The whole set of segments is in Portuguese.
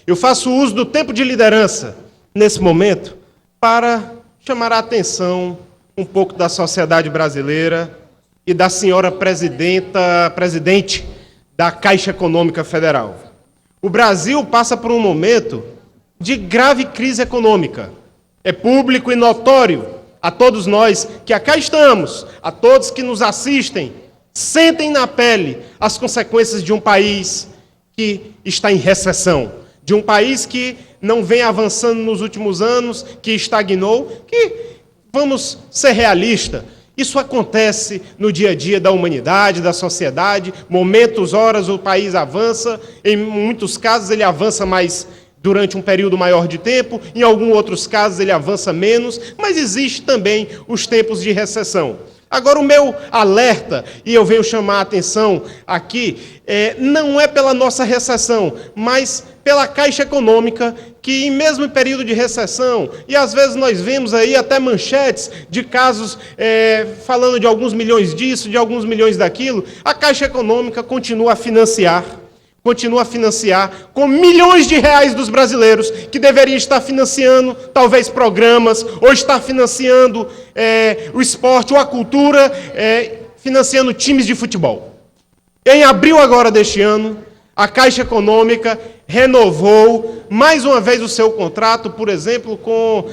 Eu faço uso do tempo de liderança nesse momento para chamar a atenção um pouco da sociedade brasileira e da senhora presidente da Caixa Econômica Federal. O Brasil passa por um momento de grave crise econômica. É público e notório a todos nós que aqui estamos, a todos que nos assistem, sentem na pele as consequências de um país que está em recessão, de um país que não vem avançando nos últimos anos, que estagnou, que, vamos ser realistas, isso acontece no dia a dia da humanidade, da sociedade, momentos, horas, o país avança, em muitos casos ele avança mais durante um período maior de tempo, em alguns outros casos ele avança menos, mas existe também os tempos de recessão. Agora, o meu alerta, e eu venho chamar a atenção aqui, não é pela nossa recessão, mas pela Caixa Econômica, que mesmo em período de recessão, e às vezes nós vemos aí até manchetes de casos falando de alguns milhões disso, de alguns milhões daquilo, a Caixa Econômica continua a financiar com milhões de reais dos brasileiros, que deveriam estar financiando, talvez, programas, ou estar financiando o esporte ou a cultura, financiando times de futebol. Em abril agora deste ano, a Caixa Econômica renovou mais uma vez o seu contrato, por exemplo, com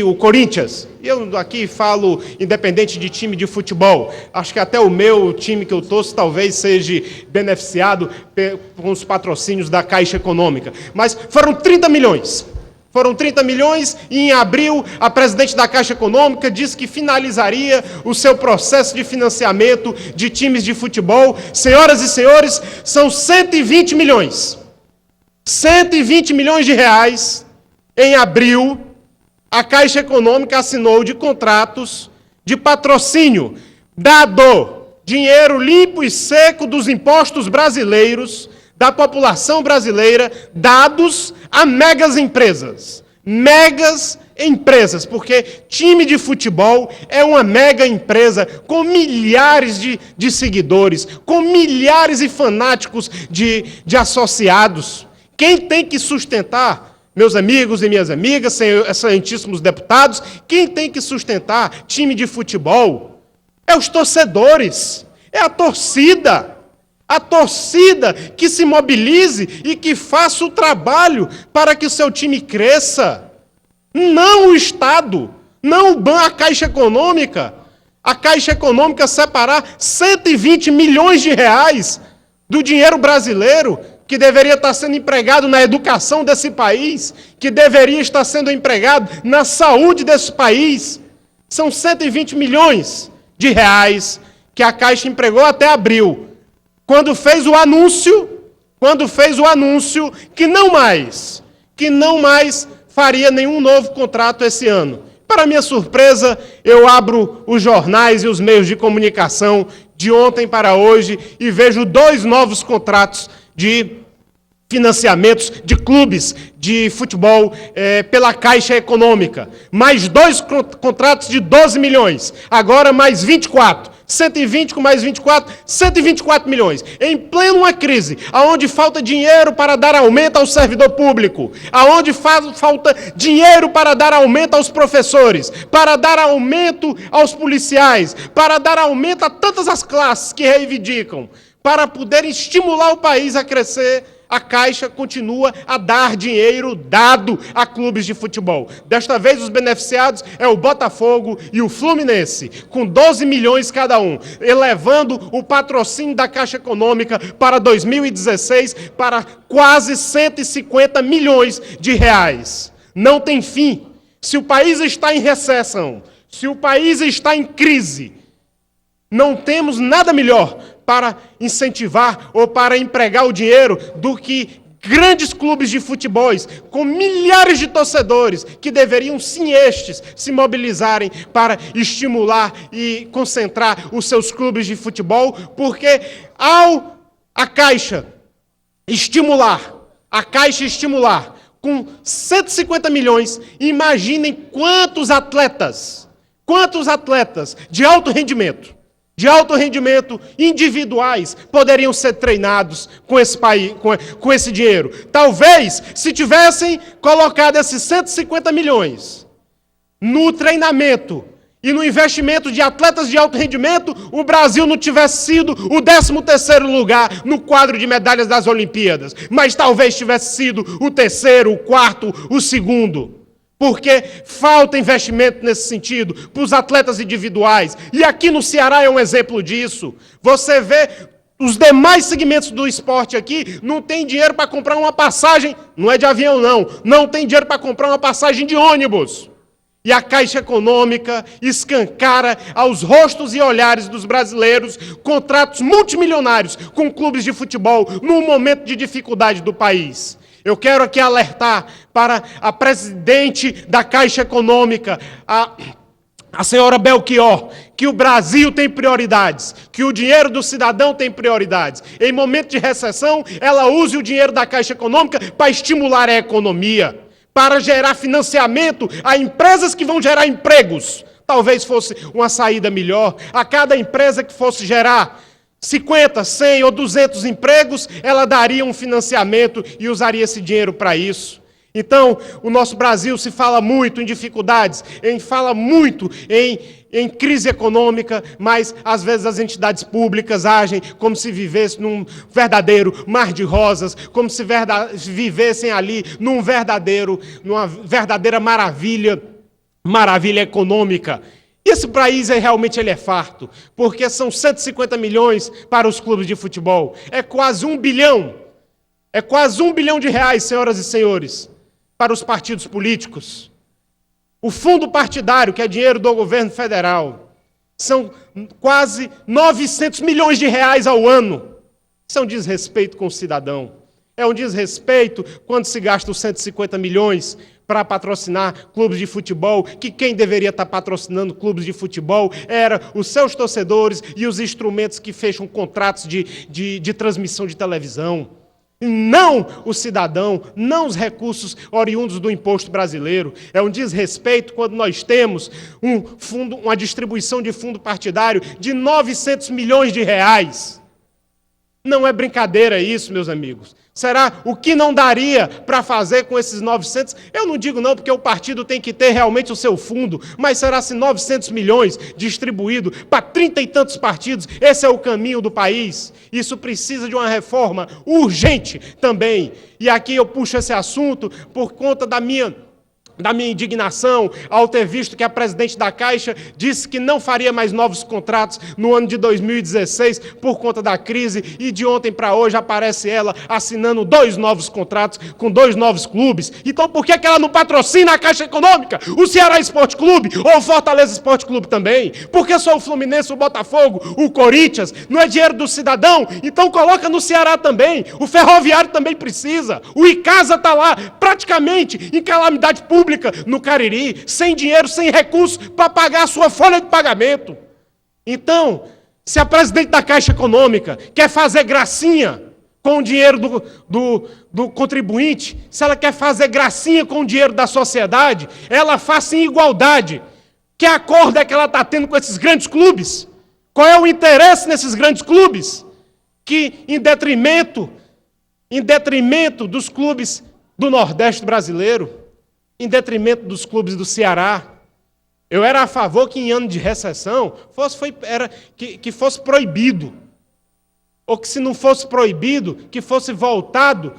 o Corinthians. Eu aqui falo independente de time de futebol. Acho que até o meu time que eu torço talvez seja beneficiado com os patrocínios da Caixa Econômica. Mas foram 30 milhões. Foram 30 milhões e em abril a presidente da Caixa Econômica disse que finalizaria o seu processo de financiamento de times de futebol. Senhoras e senhores, são 120 milhões. 120 milhões de reais em abril, a Caixa Econômica assinou de contratos de patrocínio, dado dinheiro limpo e seco dos impostos brasileiros, da população brasileira, dados a megas empresas. Megas empresas, porque time de futebol é uma mega empresa com milhares de seguidores, com milhares e fanáticos de associados. Quem tem que sustentar, meus amigos e minhas amigas, excelentíssimos deputados, quem tem que sustentar time de futebol é os torcedores, é a torcida. A torcida que se mobilize e que faça o trabalho para que o seu time cresça. Não o Estado, não a Caixa Econômica. A Caixa Econômica separar 120 milhões de reais do dinheiro brasileiro que deveria estar sendo empregado na educação desse país, que deveria estar sendo empregado na saúde desse país. São 120 milhões de reais que a Caixa empregou até abril, quando fez o anúncio que não mais faria nenhum novo contrato esse ano. Para minha surpresa, eu abro os jornais e os meios de comunicação de ontem para hoje e vejo 2 novos contratos de financiamentos de clubes de futebol pela Caixa Econômica. Mais 2 contratos de 12 milhões. Agora mais 24. 120 com mais 24, 124 milhões. Em plena crise, aonde falta dinheiro para dar aumento ao servidor público, aonde falta dinheiro para dar aumento aos professores, para dar aumento aos policiais, para dar aumento a tantas as classes que reivindicam, para poder estimular o país a crescer, a Caixa continua a dar dinheiro dado a clubes de futebol. Desta vez, os beneficiados é o Botafogo e o Fluminense, com 12 milhões cada um, elevando o patrocínio da Caixa Econômica para 2016 para quase 150 milhões de reais. Não tem fim. Se o país está em recessão, se o país está em crise, não temos nada melhor para incentivar ou para empregar o dinheiro do que grandes clubes de futebol, com milhares de torcedores, que deveriam, sim, estes, se mobilizarem para estimular e concentrar os seus clubes de futebol, porque ao a Caixa estimular com 150 milhões, imaginem quantos atletas de alto rendimento, de alto rendimento individuais poderiam ser treinados com esse dinheiro. Talvez, se tivessem colocado esses 150 milhões no treinamento e no investimento de atletas de alto rendimento, o Brasil não tivesse sido o 13º lugar no quadro de medalhas das Olimpíadas, mas talvez tivesse sido o 3º, o 4º, o 2º. Porque falta investimento nesse sentido para os atletas individuais. E aqui no Ceará é um exemplo disso. Você vê os demais segmentos do esporte aqui, não tem dinheiro para comprar uma passagem, não é de avião não tem dinheiro para comprar uma passagem de ônibus. E a Caixa Econômica escancara aos rostos e olhares dos brasileiros contratos multimilionários com clubes de futebol num momento de dificuldade do país. Eu quero aqui alertar para a presidente da Caixa Econômica, a senhora Belchior, que o Brasil tem prioridades, que o dinheiro do cidadão tem prioridades. Em momento de recessão, ela use o dinheiro da Caixa Econômica para estimular a economia, para gerar financiamento a empresas que vão gerar empregos. Talvez fosse uma saída melhor. A cada empresa que fosse gerar 50, 100 ou 200 empregos, ela daria um financiamento e usaria esse dinheiro para isso. Então, o nosso Brasil se fala muito em dificuldades, fala muito em crise econômica, mas às vezes as entidades públicas agem como se vivessem num verdadeiro mar de rosas, como se vivessem ali numa verdadeira maravilha econômica. E esse país realmente ele é farto, porque são 150 milhões para os clubes de futebol. É quase 1 bilhão. É quase 1 bilhão de reais, senhoras e senhores, para os partidos políticos. O fundo partidário, que é dinheiro do governo federal, são quase 900 milhões de reais ao ano. Isso é um desrespeito com o cidadão. É um desrespeito quando se gasta os 150 milhões para patrocinar clubes de futebol, que quem deveria estar patrocinando clubes de futebol era os seus torcedores e os instrumentos que fecham contratos de transmissão de televisão. Não o cidadão, não os recursos oriundos do imposto brasileiro. É um desrespeito quando nós temos uma distribuição de fundo partidário de 900 milhões de reais. Não é brincadeira isso, meus amigos. Será o que não daria para fazer com esses 900? Eu não digo não, porque o partido tem que ter realmente o seu fundo, mas será se 900 milhões distribuído para 30 e tantos partidos? Esse é o caminho do país. Isso precisa de uma reforma urgente também. E aqui eu puxo esse assunto por conta da minha indignação ao ter visto que a presidente da Caixa disse que não faria mais novos contratos no ano de 2016 por conta da crise, e de ontem para hoje aparece ela assinando 2 novos contratos com 2 novos clubes. Então por que ela não patrocina a Caixa Econômica, o Ceará Esporte Clube ou o Fortaleza Esporte Clube também? Por que só o Fluminense, o Botafogo, o Corinthians? Não é dinheiro do cidadão? Então coloca no Ceará também. O Ferroviário também precisa. O Icasa está lá praticamente em calamidade pública no Cariri, sem dinheiro, sem recursos para pagar a sua folha de pagamento. Então, se a presidente da Caixa Econômica quer fazer gracinha com o dinheiro do contribuinte, se ela quer fazer gracinha com o dinheiro da sociedade, ela faça em igualdade. Que acordo é que ela está tendo com esses grandes clubes? Qual é o interesse nesses grandes clubes? Que, em detrimento dos clubes do Nordeste brasileiro, em detrimento dos clubes do Ceará. Eu era a favor que em ano de recessão que fosse proibido. Ou que se não fosse proibido, que fosse voltado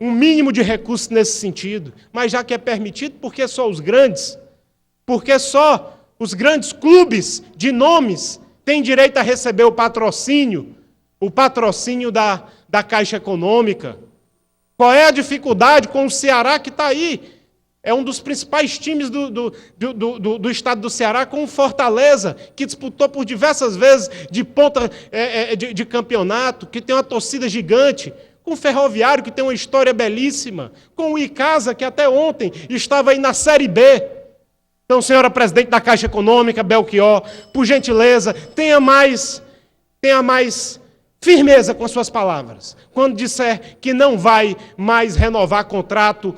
um mínimo de recursos nesse sentido. Mas já que é permitido, por que só os grandes? Porque só os grandes clubes de nomes têm direito a receber o patrocínio da Caixa Econômica. Qual é a dificuldade com o Ceará que está aí? É um dos principais times do estado do Ceará, com o Fortaleza, que disputou por diversas vezes de ponta de campeonato, que tem uma torcida gigante, com o Ferroviário, que tem uma história belíssima, com o Icasa, que até ontem estava aí na Série B. Então, senhora presidente da Caixa Econômica, Belchior, por gentileza, tenha mais firmeza com as suas palavras. Quando disser que não vai mais renovar contrato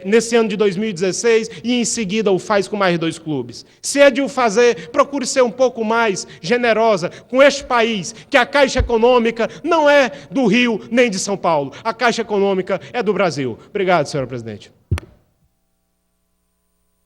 nesse ano de 2016 e em seguida o faz com mais 2 clubes. Se é de o fazer, procure ser um pouco mais generosa com este país, que a Caixa Econômica não é do Rio nem de São Paulo. A Caixa Econômica é do Brasil. Obrigado, senhora presidente.